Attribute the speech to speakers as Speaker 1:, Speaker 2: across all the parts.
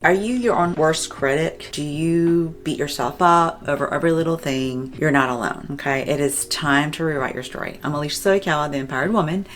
Speaker 1: Are you your own worst critic? Do you beat yourself up over every little thing? You're not alone, okay? It is time to rewrite your story. I'm Alicia Soikawa, the Empowered Woman,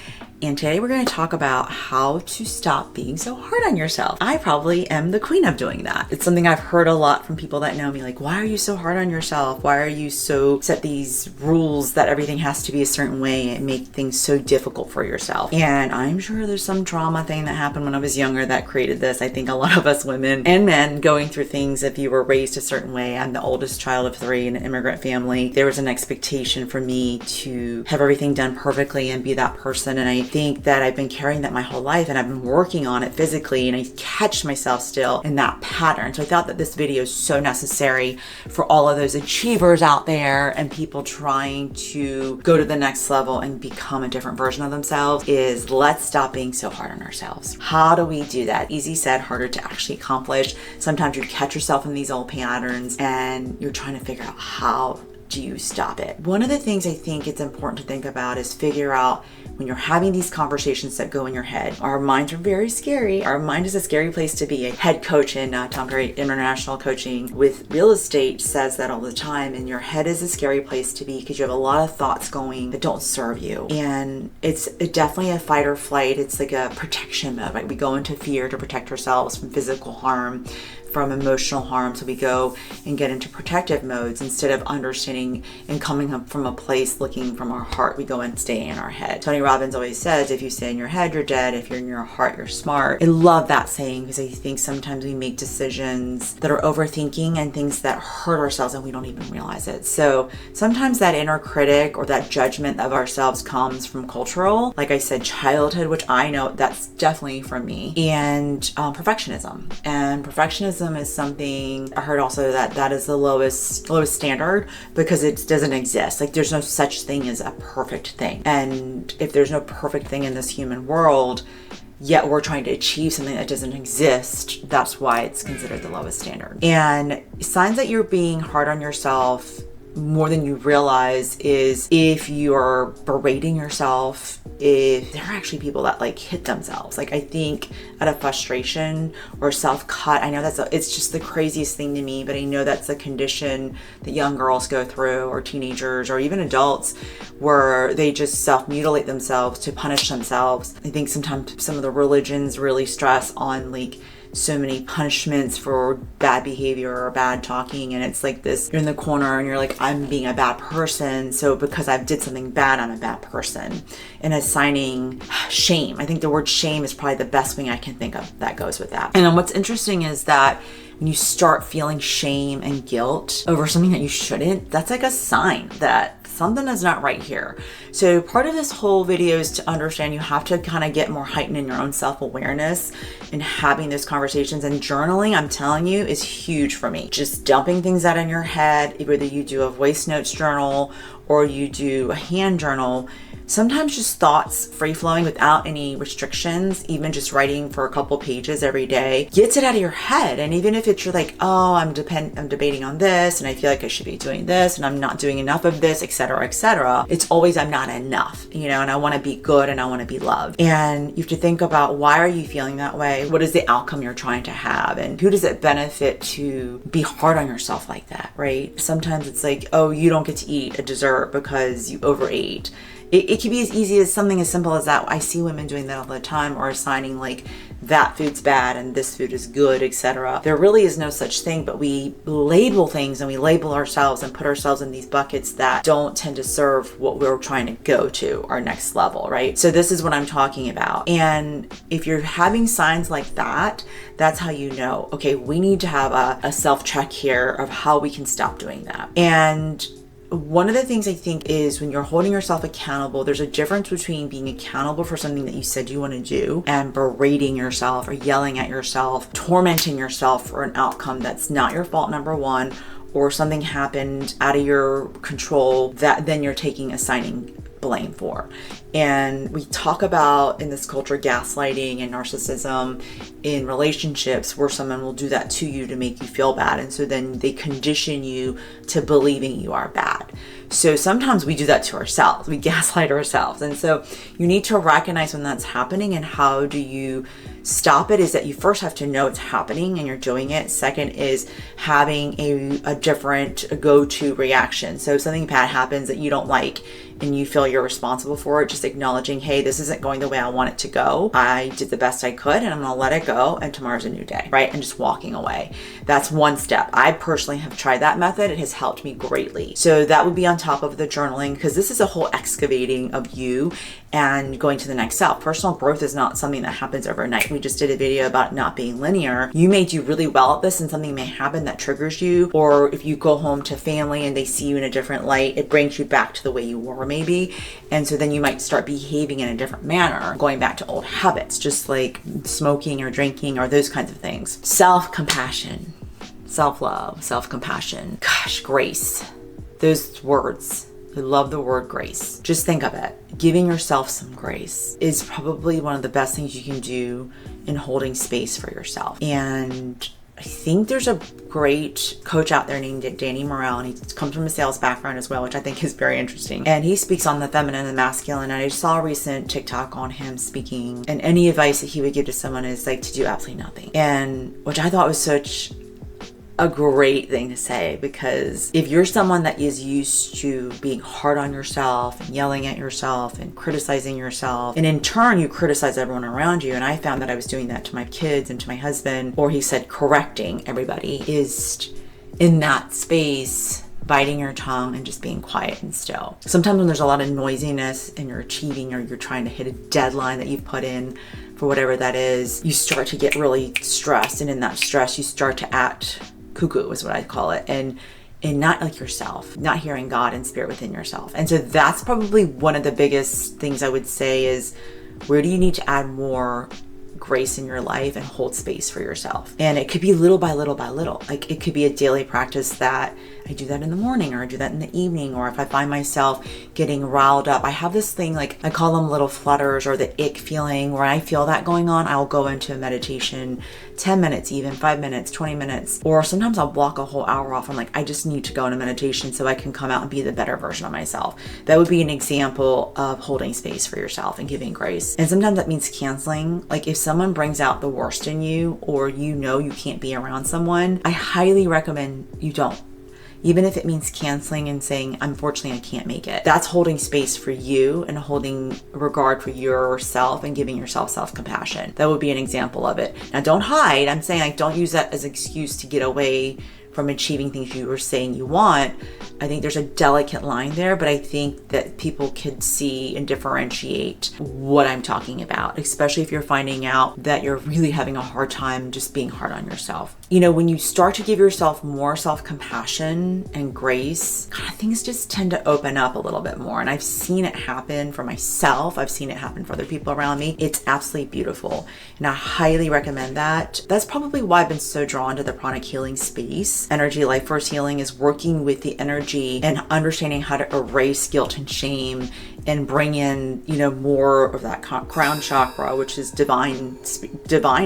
Speaker 1: and today we're going to talk about how to stop being so hard on yourself. I probably am the queen of doing that. It's something I've heard a lot from people that know me, like, why are you so hard on yourself? Why are you so set these rules that everything has to be a certain way and make things so difficult for yourself? And I'm sure there's some trauma thing that happened when I was younger that created this. I think a lot of us women and men going through things, if you were raised a certain way. I'm the oldest child of 3 in an immigrant family. There was an expectation for me to have everything done perfectly and be that person. And I think that I've been carrying that my whole life, and I've been working on it physically, and I catch myself still in that pattern. So I thought that this video is so necessary for all of those achievers out there and people trying to go to the next level and become a different version of themselves. Is let's stop being so hard on ourselves. How do we do that? Easy said, harder to actually accomplish. Sometimes you catch yourself in these old patterns and you're trying to figure out how do you stop it. One of the things I think it's important to think about is figure out when you're having these conversations that go in your head. Our minds are very scary. Our mind is a scary place to be. A head coach in Tom Ferry International Coaching with real estate says that all the time, and your head is a scary place to be because you have a lot of thoughts going that don't serve you. And it's definitely a fight or flight. It's like a protection mode, right? We go into fear to protect ourselves from physical harm, from emotional harm. So we go and get into protective modes instead of understanding and coming up from a place looking from our heart. We go and stay in our head. Tony Robbins always says, if you stay in your head, you're dead. If you're in your heart, you're smart. I love that saying because I think sometimes we make decisions that are overthinking and things that hurt ourselves and we don't even realize it. So sometimes that inner critic or that judgment of ourselves comes from cultural, like I said, childhood, which I know that's definitely from me, and perfectionism. And perfectionism is something I heard also that is the lowest standard because it doesn't exist. Like there's no such thing as a perfect thing. And if there's no perfect thing in this human world, yet we're trying to achieve something that doesn't exist, that's why it's considered the lowest standard. And signs that you're being hard on yourself more than you realize is if you're berating yourself, if there are actually people that like hit themselves. Like I think out of frustration or self-cut, I know it's just the craziest thing to me, but I know that's a condition that young girls go through or teenagers or even adults where they just self-mutilate themselves to punish themselves. I think sometimes some of the religions really stress on like so many punishments for bad behavior or bad talking, and it's like this, you're in the corner and you're like, I'm being a bad person, so because I did something bad, I'm a bad person, and assigning shame. I think the word shame is probably the best thing I can think of that goes with that. And then what's interesting is that when you start feeling shame and guilt over something that you shouldn't, that's like a sign that something is not right here. So part of this whole video is to understand you have to kind of get more heightened in your own self-awareness and having those conversations. And journaling, I'm telling you, is huge for me. Just dumping things out in your head, whether you do a voice notes journal or you do a hand journal. Sometimes just thoughts free flowing without any restrictions, even just writing for a couple pages every day, gets it out of your head. And even if it's you're like, oh, I'm debating on this and I feel like I should be doing this and I'm not doing enough of this, etc. It's always I'm not enough, and I want to be good and I want to be loved. And you have to think about, why are you feeling that way? What is the outcome you're trying to have? And who does it benefit to be hard on yourself like that, right? Sometimes it's like, oh, you don't get to eat a dessert because you overate. It can be as easy as something as simple as that. I see women doing that all the time, or assigning like that food's bad and this food is good, etc. There really is no such thing, but we label things and we label ourselves and put ourselves in these buckets that don't tend to serve what we're trying to go to, our next level, right? So this is what I'm talking about. And if you're having signs like that, that's how you know, okay, we need to have a self-check here of how we can stop doing that. And one of the things I think is when you're holding yourself accountable, there's a difference between being accountable for something that you said you want to do and berating yourself or yelling at yourself, tormenting yourself for an outcome that's not your fault, number one, or something happened out of your control that then you're assigning blame for. And we talk about in this culture gaslighting and narcissism in relationships where someone will do that to you to make you feel bad. And so then they condition you to believing you are bad. So sometimes we do that to ourselves. We gaslight ourselves. And so you need to recognize when that's happening. And how do you stop it? Is that you first have to know it's happening and you're doing it. Second is having a different go-to reaction. So if something bad happens that you don't like and you feel you're responsible for it, just acknowledging, hey, this isn't going the way I want it to go. I did the best I could and I'm going to let it go. And tomorrow's a new day, right? And just walking away. That's one step. I personally have tried that method. It has helped me greatly. So that would be on top of the journaling, because this is a whole excavating of you and going to the next self. Personal growth is not something that happens overnight. We just did a video about not being linear. You may do really well at this and something may happen that triggers you. Or if you go home to family and they see you in a different light, it brings you back to the way you were maybe. And so then you might start behaving in a different manner, going back to old habits, just like smoking or drinking or those kinds of things. Self-compassion, self-love, self-compassion. Gosh, grace. Those words. I love the word grace. Just think of it. Giving yourself some grace is probably one of the best things you can do in holding space for yourself. And I think there's a great coach out there named Danny Morrell, and he comes from a sales background as well, which I think is very interesting. And he speaks on the feminine and masculine. And I saw a recent TikTok on him speaking, and any advice that he would give to someone is like to do absolutely nothing. And which I thought was such a great thing to say, because if you're someone that is used to being hard on yourself and yelling at yourself and criticizing yourself, and in turn you criticize everyone around you, and I found that I was doing that to my kids and to my husband, or he said correcting everybody, is in that space biting your tongue and just being quiet and still. Sometimes when there's a lot of noisiness and you're achieving or you're trying to hit a deadline that you've put in for whatever that is, you start to get really stressed, and in that stress you start to act cuckoo is what I call it, and not like yourself, not hearing God and spirit within yourself. And so that's probably one of the biggest things I would say is, where do you need to add more grace in your life and hold space for yourself? And it could be little by little by little. Like it could be a daily practice that I do that in the morning, or I do that in the evening, or if I find myself getting riled up, I have this thing, like I call them little flutters or the ick feeling, where I feel that going on, I'll go into a meditation, 10 minutes, even 5 minutes, 20 minutes, or sometimes I'll block a whole hour off. I'm like, I just need to go into meditation so I can come out and be the better version of myself. That would be an example of holding space for yourself and giving grace. And sometimes that means canceling. Like if someone brings out the worst in you, or you know you can't be around someone, I highly recommend you don't. Even if it means canceling and saying, unfortunately, I can't make it. That's holding space for you and holding regard for yourself and giving yourself self-compassion. That would be an example of it. Now, don't hide. I'm saying, like, don't use that as an excuse to get away from achieving things you were saying you want. I think there's a delicate line there, but I think that people can see and differentiate what I'm talking about, especially if you're finding out that you're really having a hard time just being hard on yourself. You know, when you start to give yourself more self-compassion and grace, things just tend to open up a little bit more. And I've seen it happen for myself. I've seen it happen for other people around me. It's absolutely beautiful. And I highly recommend that. That's probably why I've been so drawn to the pranic healing space. Energy life force healing is working with the energy and understanding how to erase guilt and shame and bring in, you know, more of that crown chakra, which is divine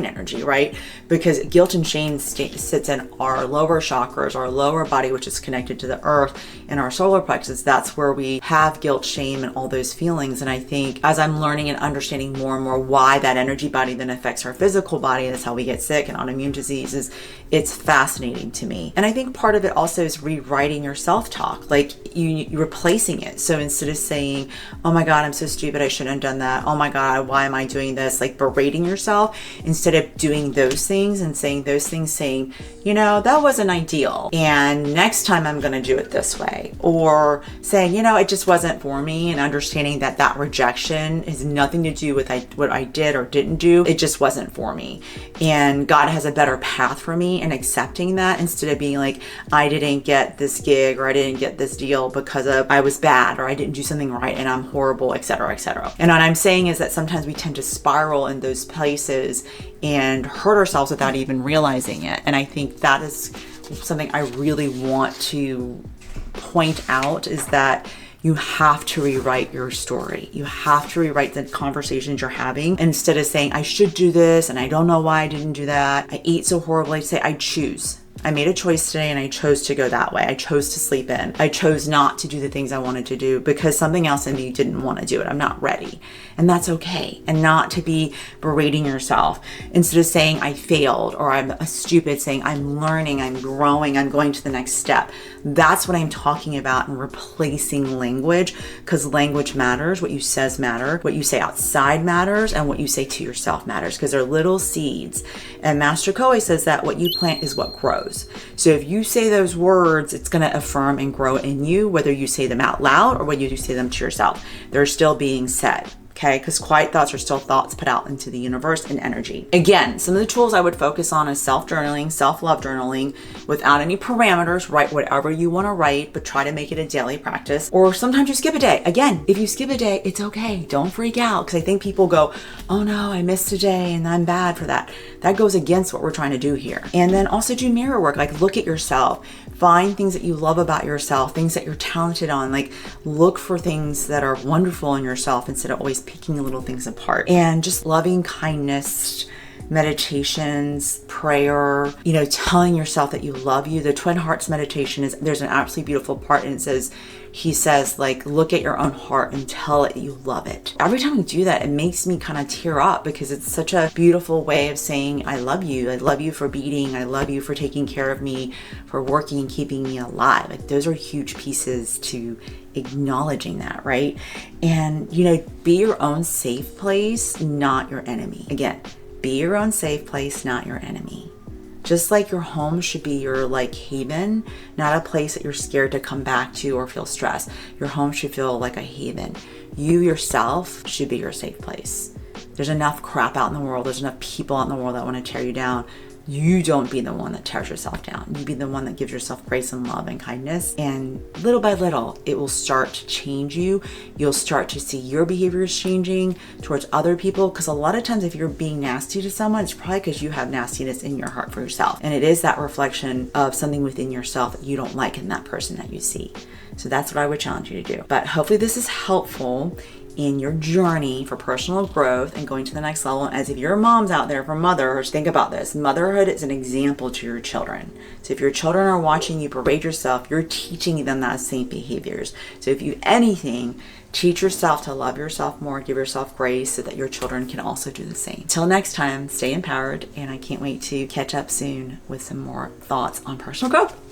Speaker 1: energy, right? Because guilt and shame sits in our lower chakras, our lower body, which is connected to the earth, and our solar plexus. That's where we have guilt, shame, and all those feelings. And I think as I'm learning and understanding more and more why that energy body then affects our physical body, that's how we get sick and autoimmune diseases, it's fascinating to me. And I think part of it also is rewriting your self-talk, like you're replacing it. So instead of saying, oh my God, I'm so stupid, I shouldn't have done that, oh my God, why am I doing this, like berating yourself, instead of doing those things and saying those things, saying, you know, that wasn't ideal, and next time I'm going to do it this way. Or saying, you know, it just wasn't for me, and understanding that that rejection has nothing to do with what I did or didn't do. It just wasn't for me, and God has a better path for me, and accepting that, instead of being like, I didn't get this gig, or I didn't get this deal because of I was bad, or I didn't do something right and I'm horrible, etc., etc. And what I'm saying is that sometimes we tend to spiral in those places and hurt ourselves without even realizing it. And I think that is something I really want to point out, is that you have to rewrite your story. You have to rewrite the conversations you're having. Instead of saying, I should do this and I don't know why I didn't do that, I ate so horribly, say, I choose. I made a choice today and I chose to go that way. I chose to sleep in. I chose not to do the things I wanted to do because something else in me didn't want to do it. I'm not ready. And that's okay. And not to be berating yourself. Instead of saying I failed or I'm a stupid, saying I'm learning, I'm growing, I'm going to the next step. That's what I'm talking about, and replacing language, because language matters. What you says matter. What you say outside matters, and what you say to yourself matters, because they're little seeds. And Master Koei says that what you plant is what grows. So if you say those words, it's going to affirm and grow in you, whether you say them out loud or whether you say them to yourself. They're still being said. Okay, because quiet thoughts are still thoughts put out into the universe and energy. Again, some of the tools I would focus on is self-journaling, self-love journaling, without any parameters. Write whatever you want to write, but try to make it a daily practice. Or sometimes you skip a day. Again, if you skip a day, it's okay. Don't freak out, because I think people go, oh no, I missed a day and I'm bad for that. That goes against what we're trying to do here. And then also do mirror work. Like, look at yourself. Find things that you love about yourself, things that you're talented on. Like, look for things that are wonderful in yourself instead of always picking little things apart. And just loving kindness, meditations, prayer, telling yourself that you love you. The Twin Hearts meditation there's an absolutely beautiful part, and he says, like, look at your own heart and tell it you love it. Every time we do that, it makes me kind of tear up, because it's such a beautiful way of saying, I love you. I love you for beating. I love you for taking care of me, for working and keeping me alive. Like, those are huge pieces to acknowledging that, right? And, be your own safe place, not your enemy. Again, be your own safe place, not your enemy. Just like your home should be your haven, not a place that you're scared to come back to or feel stressed. Your home should feel like a haven. You yourself should be your safe place. There's enough crap out in the world. There's enough people out in the world that want to tear you down. You don't be the one that tears yourself down. You be the one that gives yourself grace and love and kindness. And little by little, it will start to change you. You'll start to see your behaviors changing towards other people. Because a lot of times if you're being nasty to someone, it's probably because you have nastiness in your heart for yourself. And it is that reflection of something within yourself that you don't like in that person that you see. So that's what I would challenge you to do. But hopefully this is helpful in your journey for personal growth and going to the next level. As if your mom's out there for mothers, think about this. Motherhood is an example to your children. So if your children are watching you berate yourself, you're teaching them that same behaviors. So if you anything, teach yourself to love yourself more, give yourself grace, so that your children can also do the same. Till next time, stay empowered, and I can't wait to catch up soon with some more thoughts on personal growth.